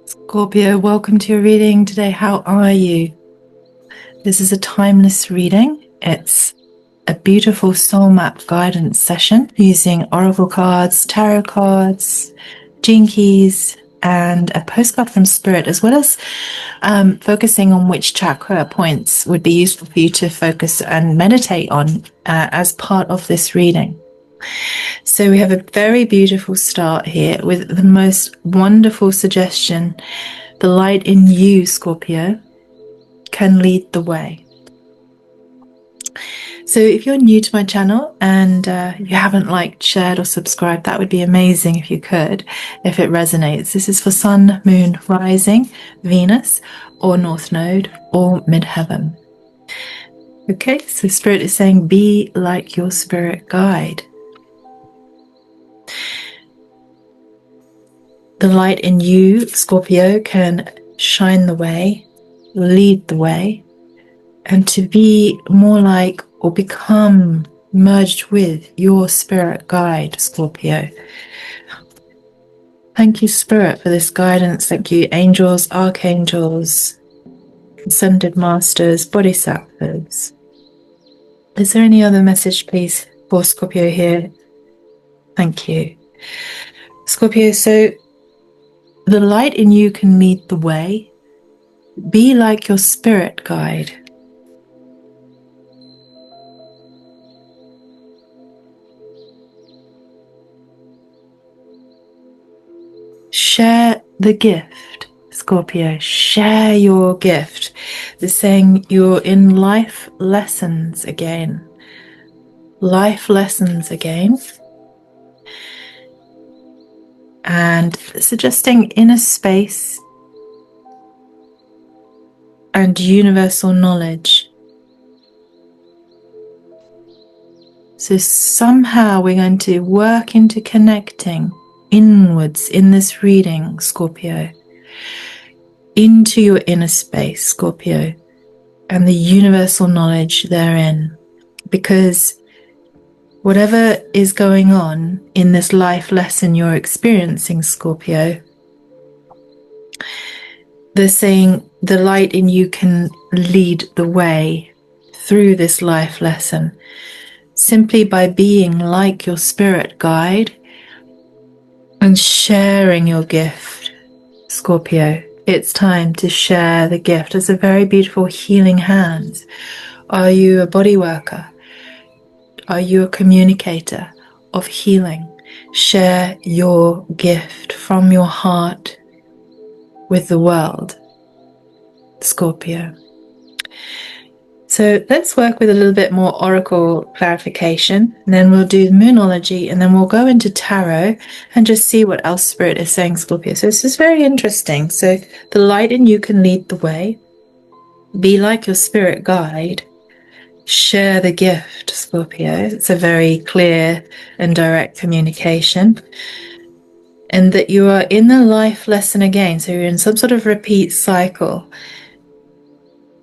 Scorpio, welcome to your reading today. How are you? This is a timeless reading. It's a beautiful soul map guidance session using oracle cards, tarot cards, gene keys, and a postcard from spirit, as well as focusing on which chakra points would be useful for you to focus and meditate on as part of this reading. So we have a very beautiful start here with the most wonderful suggestion. The light in you, Scorpio, can lead the way. So if you're new to my channel and you haven't liked, shared or subscribed, that would be amazing if you could, if it resonates. This is for Sun, Moon, Rising, Venus, or North Node, or Midheaven. Okay, so Spirit is saying, be like your spirit guide. The light in you, Scorpio, can shine the way, lead the way, and to be more like or become merged with your spirit guide, Scorpio. Thank you, Spirit, for this guidance. Thank you, angels, archangels, ascended masters, bodhisattvas. Is there any other message, please, for Scorpio here? Thank you. Scorpio, so the light in you can lead the way. Be like your spirit guide. Share the gift, Scorpio. Share your gift. They're saying you're in life lessons again. Life lessons again. And suggesting inner space and universal knowledge. So somehow we're going to work into connecting inwards in this reading, Scorpio, into your inner space, Scorpio, and the universal knowledge therein. Because whatever is going on in this life lesson you're experiencing, Scorpio, they're saying the light in you can lead the way through this life lesson simply by being like your spirit guide and sharing your gift, Scorpio. It's time to share the gift. It's a very beautiful healing hand. Are you a body worker? Are you a communicator of healing? Share your gift from your heart with the world, Scorpio. So let's work with a little bit more oracle clarification, and then we'll do moonology, and then we'll go into tarot and just see what else Spirit is saying, Scorpio. So this is very interesting. So the light in you can lead the way. Be like your spirit guide. Share the gift, Scorpio. It's a very clear and direct communication. And that you are in the life lesson again. So you're in some sort of repeat cycle.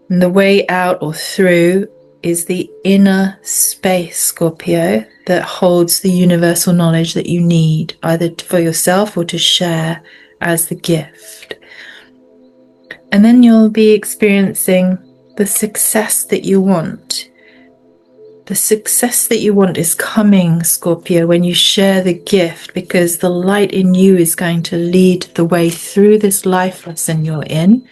And the way out or through is the inner space, Scorpio, that holds the universal knowledge that you need, either for yourself or to share as the gift. And then you'll be experiencing the success that you want. The success that you want is coming, Scorpio, when you share the gift, because the light in you is going to lead the way through this life lesson you're in.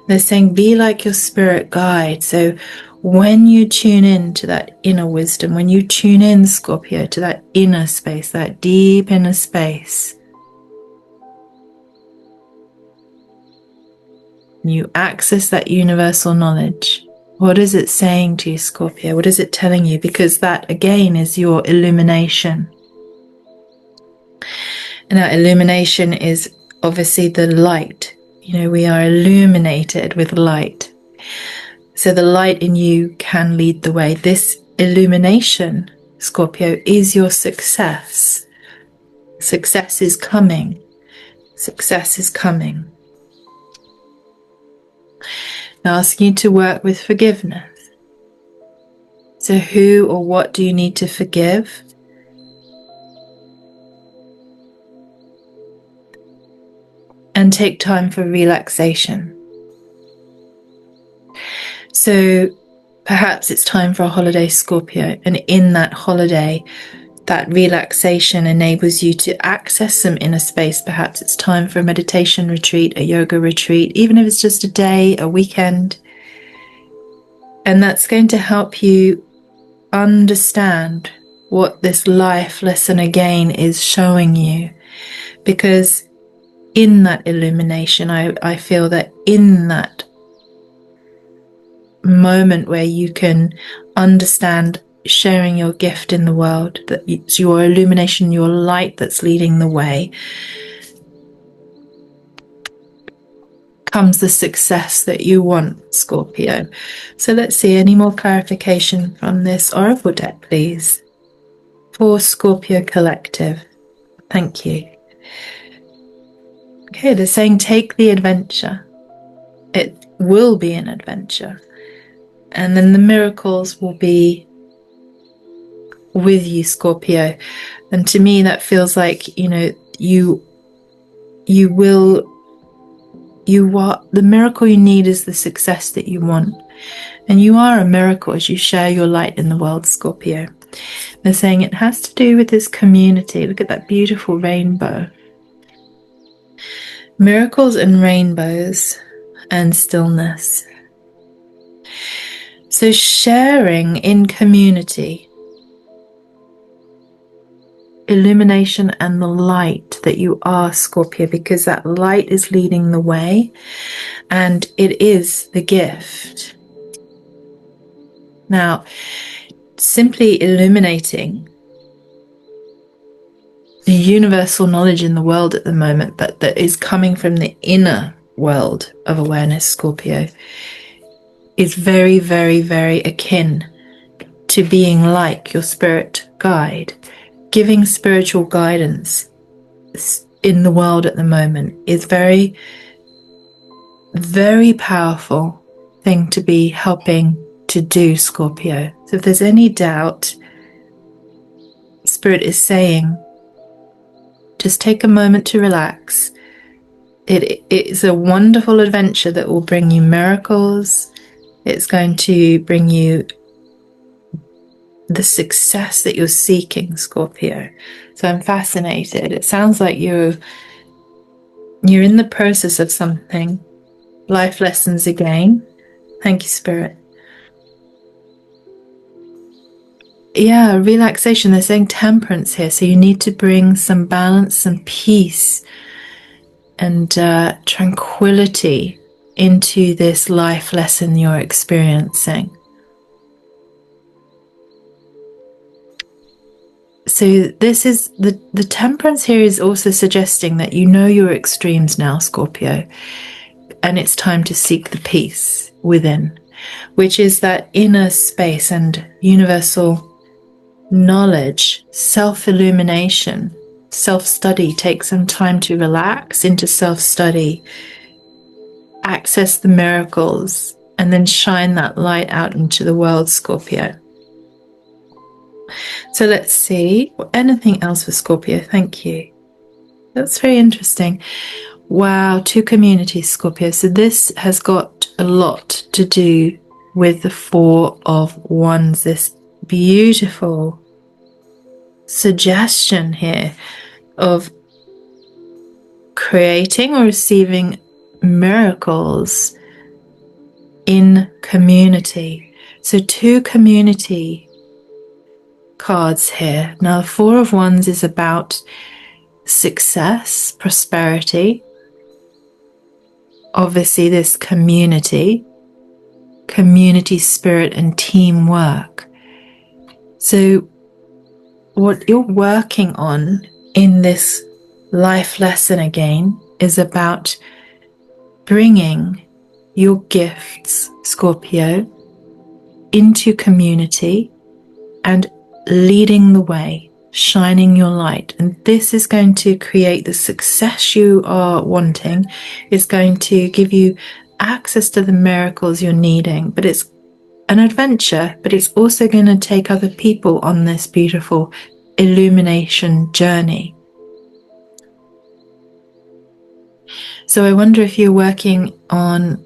They're saying, be like your spirit guide. So when you tune in to that inner wisdom, when you tune in, Scorpio, to that inner space, that deep inner space, you access that universal knowledge. What is it saying to you, Scorpio? What is it telling you? Because that, again, is your illumination. And that illumination is obviously the light. You know, we are illuminated with light. So the light in you can lead the way. This illumination, Scorpio, is your success. Success is coming. Success is coming. Now asking you to work with forgiveness. So who or what do you need to forgive? and take time for relaxation. So perhaps it's time for a holiday, Scorpio, and in that holiday, that relaxation enables you to access some inner space. Perhaps it's time for a meditation retreat, a yoga retreat, even if it's just a day, a weekend. And that's going to help you understand what this life lesson again is showing you. Because in that illumination, I feel that in that moment where you can understand sharing your gift in the world, that it's your illumination, your light that's leading the way, comes the success that you want, Scorpio. So let's see, any more clarification from this oracle deck, please, for Scorpio Collective. Thank you. Okay, they're saying take the adventure. It will be an adventure. And then the miracles will be with you, Scorpio. And to me, that feels like, you know, you are the miracle you need is the success that you want. And you are a miracle as you share your light in the world, Scorpio. They're saying it has to do with this community. Look at that beautiful rainbow. Miracles and rainbows and stillness. So sharing in community, illumination and the light that you are, Scorpio, because that light is leading the way and it is the gift. Now, simply illuminating the universal knowledge in the world at the moment that is coming from the inner world of awareness, Scorpio, is very, very, very akin to being like your spirit guide. Giving spiritual guidance in the world at the moment is very, very powerful thing to be helping to do, Scorpio. So if there's any doubt, Spirit is saying, just take a moment to relax. It is a wonderful adventure that will bring you miracles. It's going to bring you the success that you're seeking, Scorpio. So I'm fascinated. It sounds like you're in the process of something. Life lessons again. Thank you, Spirit. Yeah, relaxation. They're saying temperance here. So you need to bring some balance, some peace and tranquility into this life lesson you're experiencing. So this is the temperance here is also suggesting that you know your extremes now, Scorpio, and it's time to seek the peace within, which is that inner space and universal knowledge, self-illumination, self-study. Take some time to relax into self-study, access the miracles, and then shine that light out into the world, Scorpio. So let's see. Anything else for Scorpio? Thank you. That's very interesting. Wow, 2 communities, Scorpio. So this has got a lot to do with the 4 of Wands. This beautiful suggestion here of creating or receiving miracles in community. So 2 community cards here. Now, the 4 of Wands is about success, prosperity. Obviously, this community spirit and teamwork. So what you're working on in this life lesson again is about bringing your gifts, Scorpio, into community and leading the way, shining your light. And this is going to create the success you are wanting. It's going to give you access to the miracles you're needing. But it's an adventure, but it's also going to take other people on this beautiful illumination journey. So I wonder if you're working on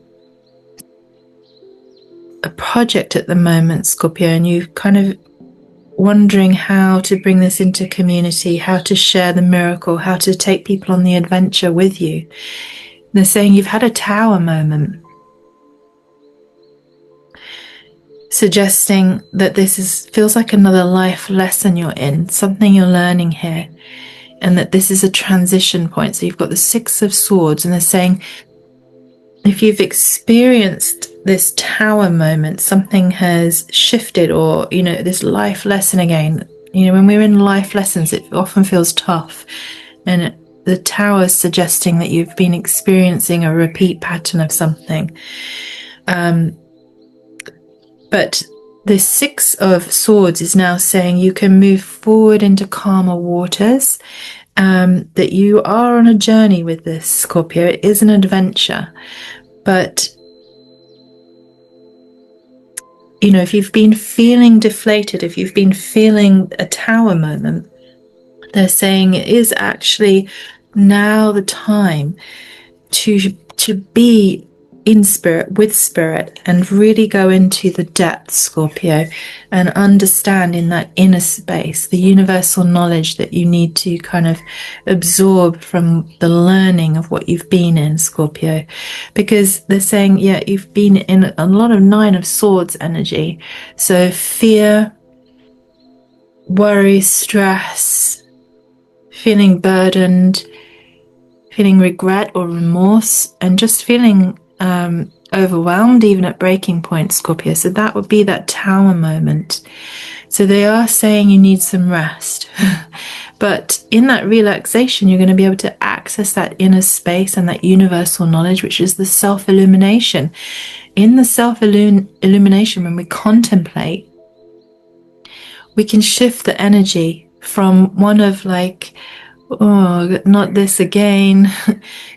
a project at the moment, Scorpio, and you're kind of wondering how to bring this into community, how to share the miracle, how to take people on the adventure with you. They're saying you've had a tower moment, suggesting that this feels like another life lesson you're in, something you're learning here, and that this is a transition point. So you've got the Six of Swords, and they're saying if you've experienced this tower moment, something has shifted, or, this life lesson again. When we're in life lessons, it often feels tough. And the tower is suggesting that you've been experiencing a repeat pattern of something. But the Six of Swords is now saying you can move forward into calmer waters, that you are on a journey with this, Scorpio. It is an adventure. But, if you've been feeling deflated, if you've been feeling a tower moment, they're saying it is actually now the time to be in spirit, with spirit, and really go into the depths, Scorpio, and understand in that inner space the universal knowledge that you need to kind of absorb from the learning of what you've been in, Scorpio. Because they're saying, you've been in a lot of Nine of Swords energy. So fear, worry, stress, feeling burdened, feeling regret or remorse, and just feeling overwhelmed, even at breaking point, Scorpio. So that would be that tower moment. So they are saying you need some rest. But in that relaxation, you're going to be able to access that inner space and that universal knowledge, which is the self-illumination. In the self-illumination, when we contemplate, we can shift the energy from one of like, oh, not this again,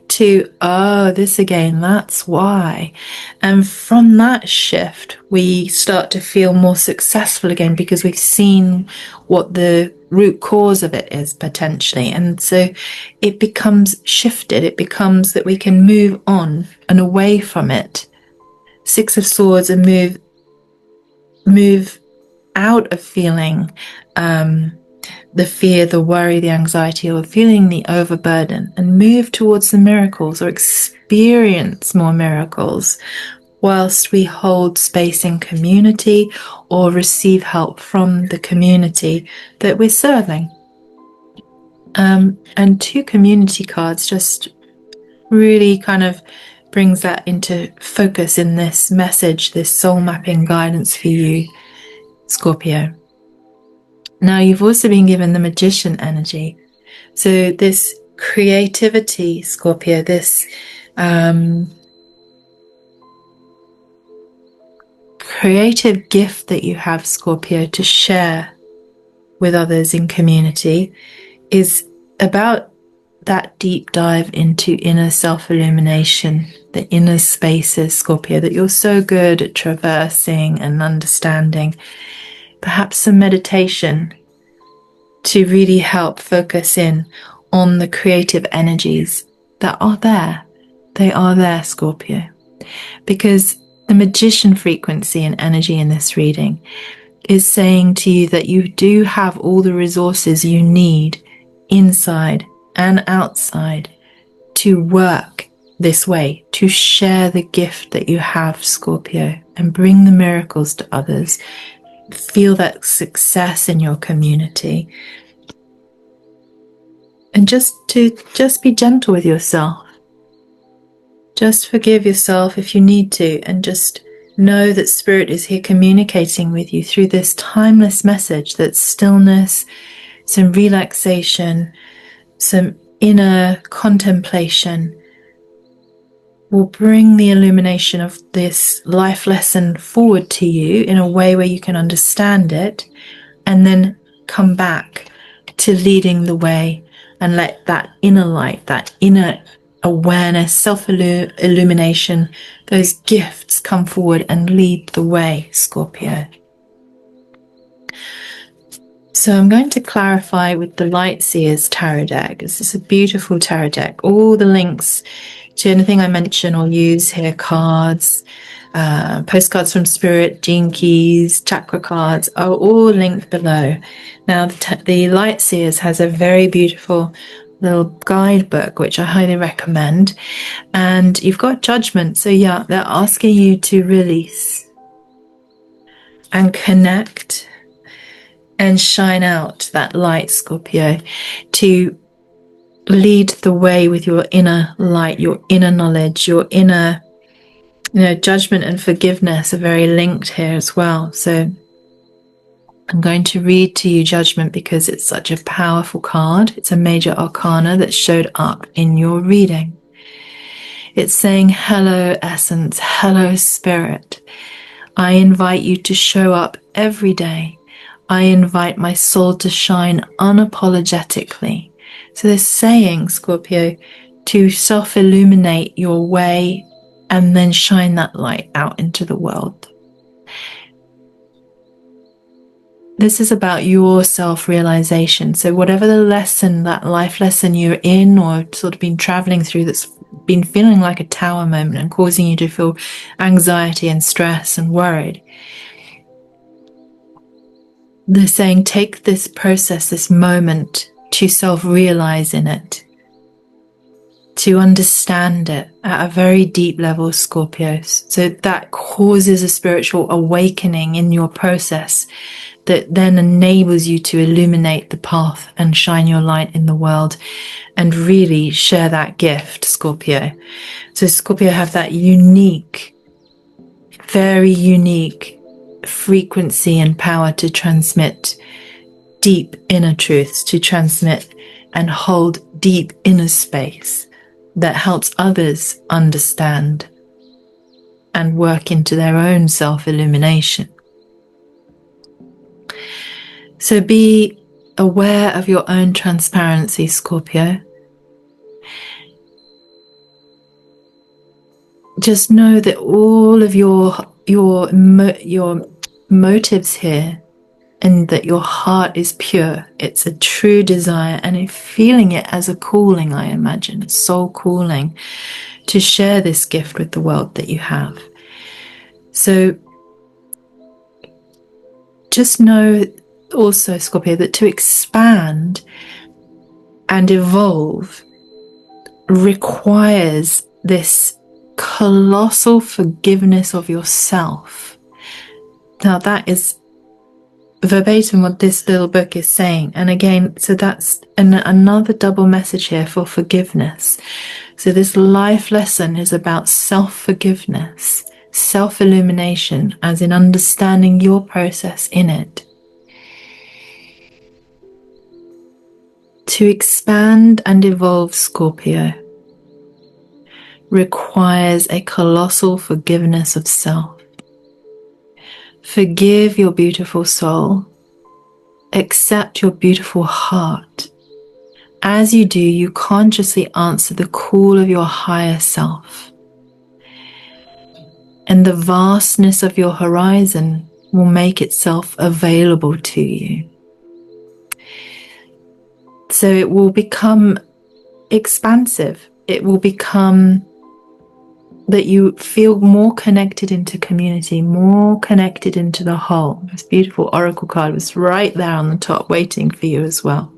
to, oh, this again, that's why. And from that shift, we start to feel more successful again, because we've seen what the root cause of it is potentially. And so it becomes shifted. It becomes that we can move on and away from it. Six of Swords, and move out of feeling the fear, the worry, the anxiety, or feeling the overburden, and move towards the miracles, or experience more miracles, whilst we hold space in community or receive help from the community that we're serving. And two community cards just really kind of brings that into focus in this message, this soul mapping guidance for you, Scorpio. Now, you've also been given the Magician energy. So this creativity, Scorpio, this creative gift that you have, Scorpio, to share with others in community, is about that deep dive into inner self-illumination, the inner spaces, Scorpio, that you're so good at traversing and understanding. Perhaps some meditation to really help focus in on the creative energies that are there. They are there, Scorpio. Because the Magician frequency and energy in this reading is saying to you that you do have all the resources you need inside and outside to work this way, to share the gift that you have, Scorpio, and bring the miracles to others. Feel that success in your community, and just be gentle with yourself. Just forgive yourself if you need to, and just know that Spirit is here communicating with you through this timeless message, that stillness, some relaxation, some inner contemplation will bring the illumination of this life lesson forward to you in a way where you can understand it, and then come back to leading the way, and let that inner light, that inner awareness, self-illumination, those gifts come forward and lead the way, Scorpio. So I'm going to clarify with the Light Seers Tarot deck. This is a beautiful tarot deck. All the links to anything I mention or use here, cards, postcards from Spirit, Gene Keys, Chakra cards, are all linked below. Now, the Light Seers has a very beautiful little guidebook, which I highly recommend. And you've got Judgment. So yeah, they're asking you to release and connect and shine out that light, Scorpio, to lead the way with your inner light, your inner knowledge, your inner, judgment and forgiveness are very linked here as well. So I'm going to read to you Judgment because it's such a powerful card. It's a major arcana that showed up in your reading. It's saying, hello, essence, hello, spirit. I invite you to show up every day. I invite my soul to shine unapologetically. So they're saying, Scorpio, to self-illuminate your way and then shine that light out into the world. This is about your self-realization. So whatever the lesson, that life lesson you're in or sort of been traveling through that's been feeling like a tower moment and causing you to feel anxiety and stress and worried, they're saying take this process, this moment, to self-realize in it, to understand it at a very deep level, Scorpios. So that causes a spiritual awakening in your process that then enables you to illuminate the path and shine your light in the world and really share that gift, Scorpio. So Scorpio have that unique, very unique frequency and power to transmit deep inner truths, to transmit and hold deep inner space that helps others understand and work into their own self-illumination. So be aware of your own transparency, Scorpio. Just know that all of your motives here, and that your heart is pure. It's a true desire, and feeling it as a calling, I imagine, a soul calling to share this gift with the world that you have. So just know also, Scorpio, that to expand and evolve requires this colossal forgiveness of yourself. Now that is verbatim what this little book is saying. And again, so that's another double message here for forgiveness. So this life lesson is about self-forgiveness, self-illumination, as in understanding your process in it. To expand and evolve, Scorpio, requires a colossal forgiveness of self. Forgive your beautiful soul. Accept your beautiful heart. As you do, you consciously answer the call of your higher self. And the vastness of your horizon will make itself available to you. So it will become expansive. It will become that you feel more connected into community, more connected into the whole. This beautiful oracle card was right there on the top waiting for you as well.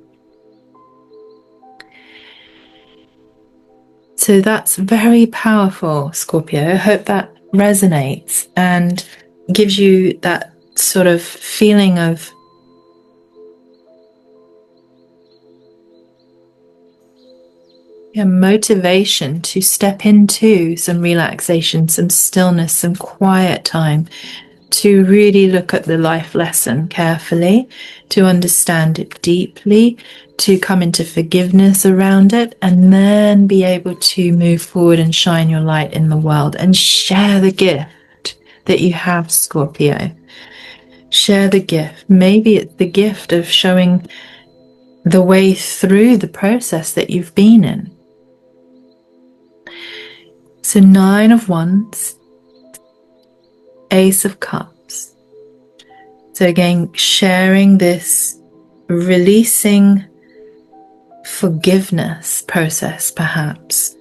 So that's very powerful, Scorpio. I hope that resonates and gives you that sort of feeling of motivation to step into some relaxation, some stillness, some quiet time, to really look at the life lesson carefully, to understand it deeply, to come into forgiveness around it, and then be able to move forward and shine your light in the world and share the gift that you have, Scorpio. Share the gift. Maybe it's the gift of showing the way through the process that you've been in. So 9 of Wands, Ace of Cups. So again, sharing this releasing forgiveness process, perhaps.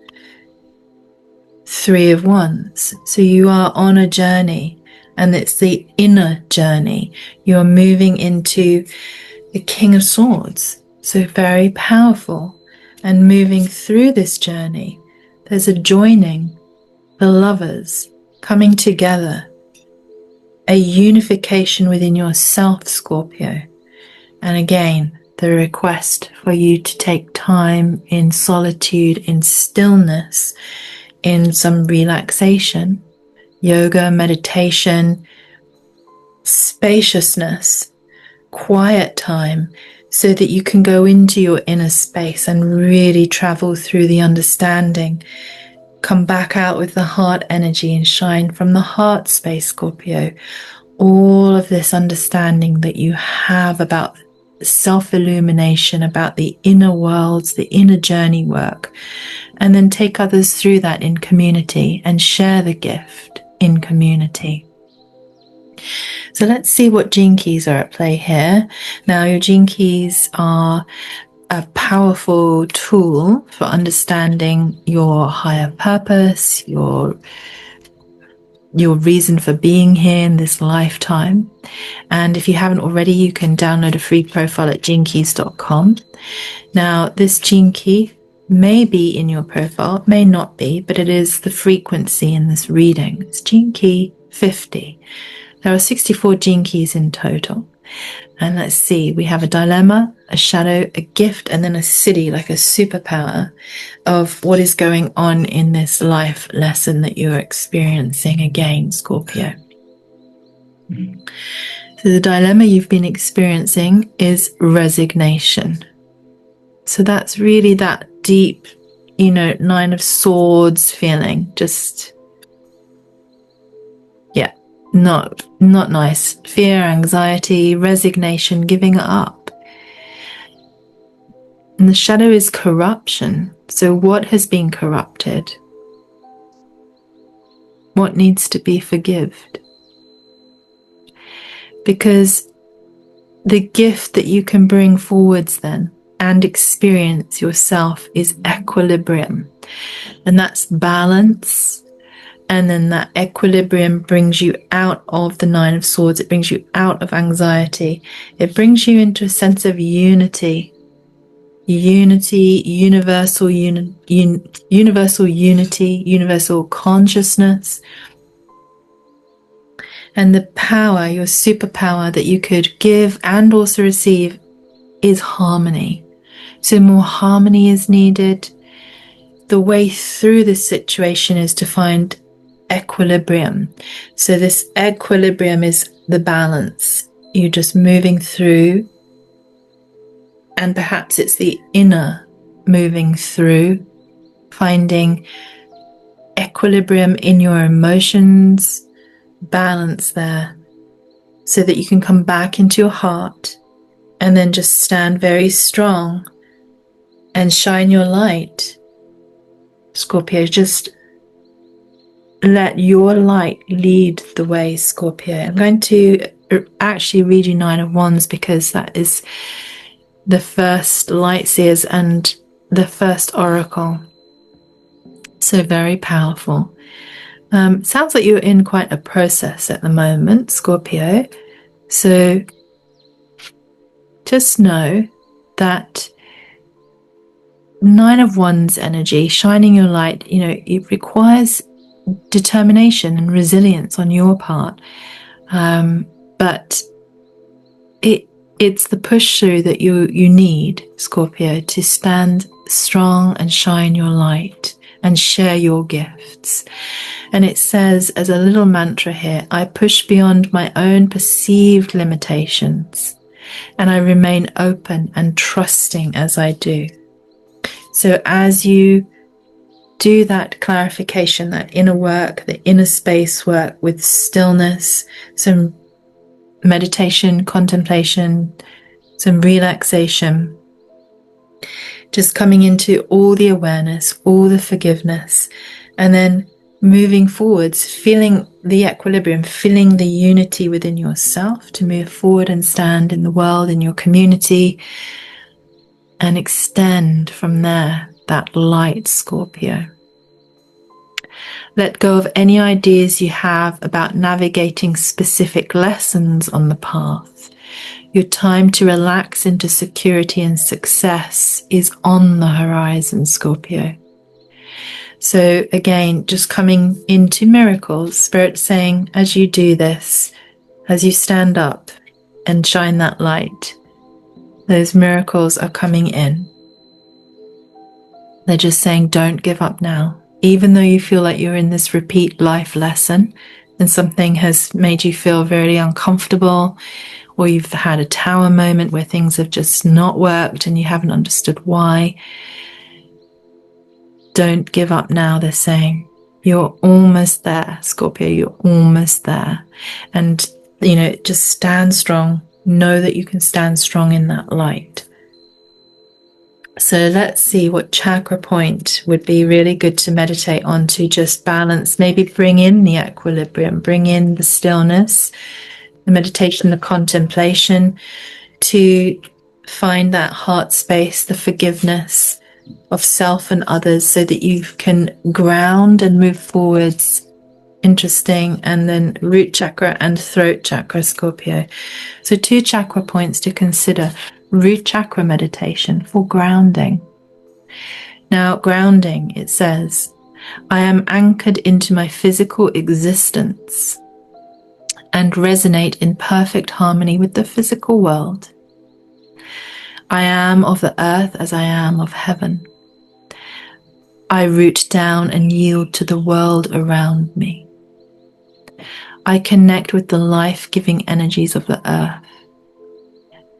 3 of Wands. So you are on a journey, and it's the inner journey. You're moving into the King of Swords. So very powerful. And moving through this journey, there's a joining, the lovers coming together, a unification within yourself, Scorpio. And again, the request for you to take time in solitude, in stillness, in some relaxation, yoga, meditation, spaciousness, quiet time, so that you can go into your inner space and really travel through the understanding. Come back out with the heart energy and shine from the heart space, Scorpio. All of this understanding that you have about self-illumination, about the inner worlds, the inner journey work, and then take others through that in community and share the gift in community. So let's see what gene keys are at play here. Now, your gene keys are a powerful tool for understanding your higher purpose, your reason for being here in this lifetime. And if you haven't already, you can download a free profile at genekeys.com. Now, this gene key may be in your profile, may not be, but it is the frequency in this reading. It's gene key 50. There are 64 gene keys in total. And let's see, we have a dilemma, a shadow, a gift, and then a city, like a superpower of what is going on in this life lesson that you're experiencing again, Scorpio. So the dilemma you've been experiencing is resignation. So that's really that deep, 9 of Swords feeling, just, yeah, not nice. Fear, anxiety, resignation, giving up. And the shadow is corruption. So what has been corrupted? What needs to be forgiven? Because the gift that you can bring forwards then and experience yourself is equilibrium. And that's balance. And then that equilibrium brings you out of the 9 of Swords. It brings you out of anxiety. It brings you into a sense of unity. Universal unity, universal consciousness. And the power, your superpower that you could give and also receive is harmony. So more harmony is needed. The way through this situation is to find equilibrium. So this equilibrium is the balance. You're just moving through, and perhaps it's the inner moving through, finding equilibrium in your emotions, balance there, so that you can come back into your heart and then just stand very strong and shine your light. Scorpio, just let your light lead the way, Scorpio. I'm going to actually read you 9 of Wands because that is the first light seers and the first oracle. So very powerful. Sounds like you're in quite a process at the moment, Scorpio. So just know that 9 of Wands energy, shining your light, it requires determination and resilience on your part. But it's the push through that you need, Scorpio, to stand strong and shine your light and share your gifts. And it says as a little mantra here, I push beyond my own perceived limitations and I remain open and trusting as I do. So as you do that clarification, that inner work, the inner space work with stillness, some meditation, contemplation, some relaxation, just coming into all the awareness, all the forgiveness, and then moving forwards, feeling the equilibrium, feeling the unity within yourself to move forward and stand in the world, in your community, and extend from there that light, Scorpio. Let go of any ideas you have about navigating specific lessons on the path. Your time to relax into security and success is on the horizon, Scorpio. So again, just coming into miracles, Spirit saying, as you do this, as you stand up and shine that light, those miracles are coming in. They're just saying, don't give up now. Even though you feel like you're in this repeat life lesson and something has made you feel very uncomfortable, or you've had a tower moment where things have just not worked and you haven't understood why, don't give up now, they're saying. You're almost there, Scorpio, you're almost there. And, just stand strong. Know that you can stand strong in that light. So let's see what chakra point would be really good to meditate on to just balance, maybe bring in the equilibrium, bring in the stillness, the meditation, the contemplation, to find that heart space, the forgiveness of self and others, so that you can ground and move forwards. Interesting. And then root chakra and throat chakra, Scorpio. So 2 chakra points to consider. Root chakra meditation for grounding. Now, grounding, it says, I am anchored into my physical existence and resonate in perfect harmony with the physical world. I am of the earth as I am of heaven. I root down and yield to the world around me. I connect with the life-giving energies of the earth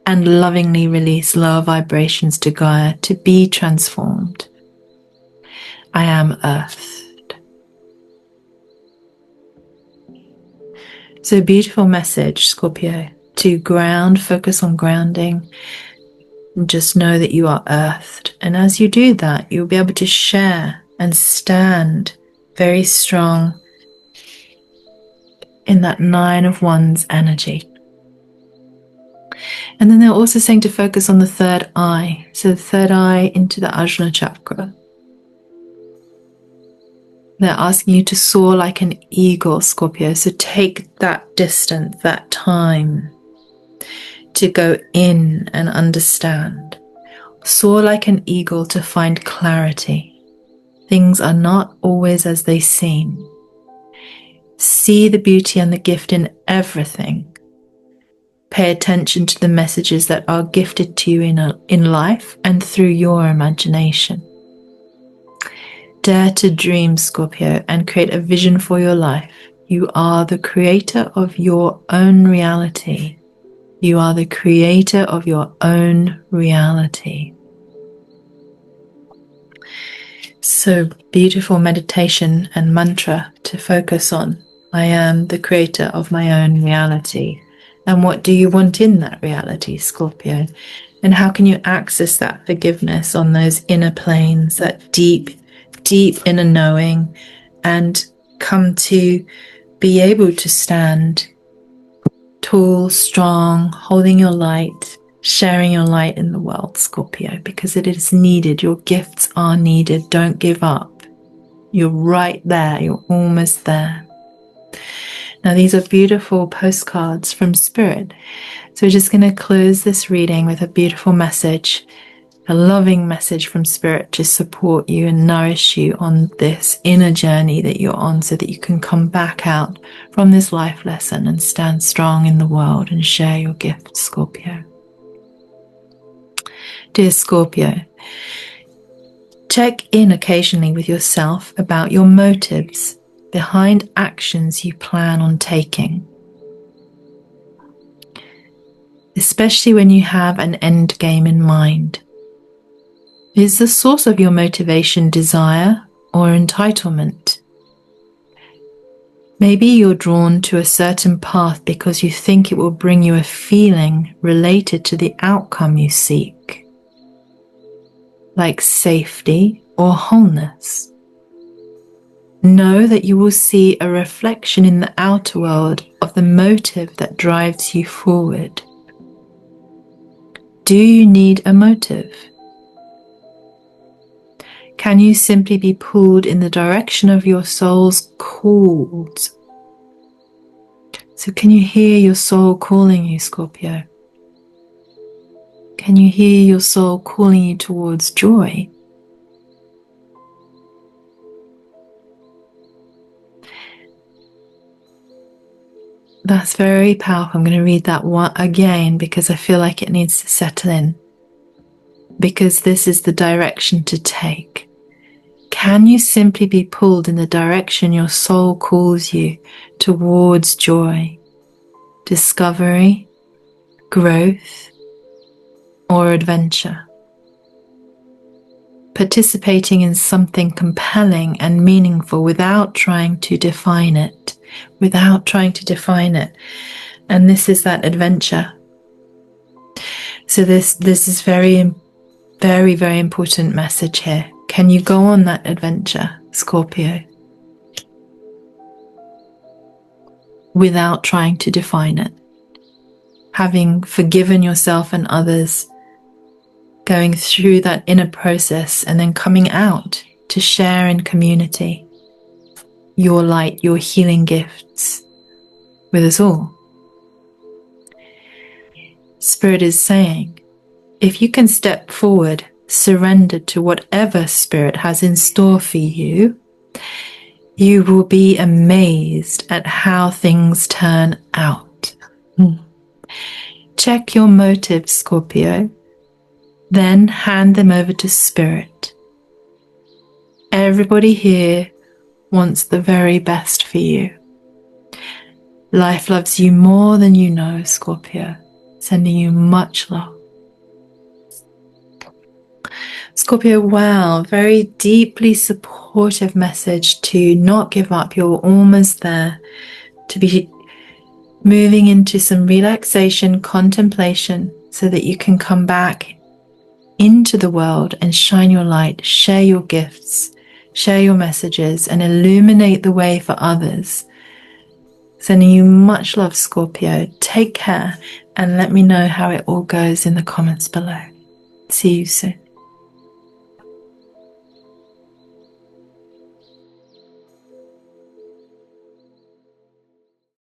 and lovingly release lower vibrations to Gaia to be transformed. I am earthed. So beautiful message, Scorpio, to ground, focus on grounding. Just know that you are earthed. And as you do that, you'll be able to share and stand very strong in that 9 of Wands energy. And then they're also saying to focus on the third eye. So the third eye into the Ajna chakra. They're asking you to soar like an eagle, Scorpio. So take that distance, that time to go in and understand. Soar like an eagle to find clarity. Things are not always as they seem. See the beauty and the gift in everything. Pay attention to the messages that are gifted to you in life and through your imagination. Dare to dream, Scorpio, and create a vision for your life. You are the creator of your own reality. You are the creator of your own reality. So beautiful meditation and mantra to focus on. I am the creator of my own reality. And what do you want in that reality, Scorpio? And how can you access that forgiveness on those inner planes, that deep, deep inner knowing, and come to be able to stand tall, strong, holding your light, sharing your light in the world, Scorpio, because it is needed. Your gifts are needed. Don't give up. You're right there. You're almost there. Now, these are beautiful postcards from Spirit. So we're just going to close this reading with a beautiful message, a loving message from Spirit to support you and nourish you on this inner journey that you're on, so that you can come back out from this life lesson and stand strong in the world and share your gifts, Scorpio. Dear Scorpio, check in occasionally with yourself about your motives behind actions you plan on taking, especially when you have an end game in mind. Is the source of your motivation desire or entitlement? Maybe you're drawn to a certain path because you think it will bring you a feeling related to the outcome you seek, like safety or wholeness. Know that you will see a reflection in the outer world of the motive that drives you forward. Do you need a motive? Can you simply be pulled in the direction of your soul's calls? So can you hear your soul calling you, Scorpio? Can you hear your soul calling you towards joy? That's very powerful. I'm going to read that one again because I feel like it needs to settle in. Because this is the direction to take. Can you simply be pulled in the direction your soul calls you towards joy, discovery, growth, or adventure? Participating in something compelling and meaningful without trying to define it. Without trying to define it. And this is that adventure. So this is very, very important message here. Can you go on that adventure, Scorpio? Without trying to define it. Having forgiven yourself and others, going through that inner process and then coming out to share in community your light, your healing gifts with us all. Spirit is saying, if you can step forward, surrender to whatever Spirit has in store for you, you will be amazed at how things turn out. Check your motives, Scorpio. Then hand them over to Spirit. Everybody here wants the very best for you. Life loves you more than you know, Scorpio. Sending you much love. Scorpio, wow, very deeply supportive message to not give up. You're almost there, to be moving into some relaxation, contemplation, so that you can come back into the world and shine your light, share your gifts, share your messages, and illuminate the way for others. Sending you much love, Scorpio. Take care and let me know how it all goes in the comments below. See you soon.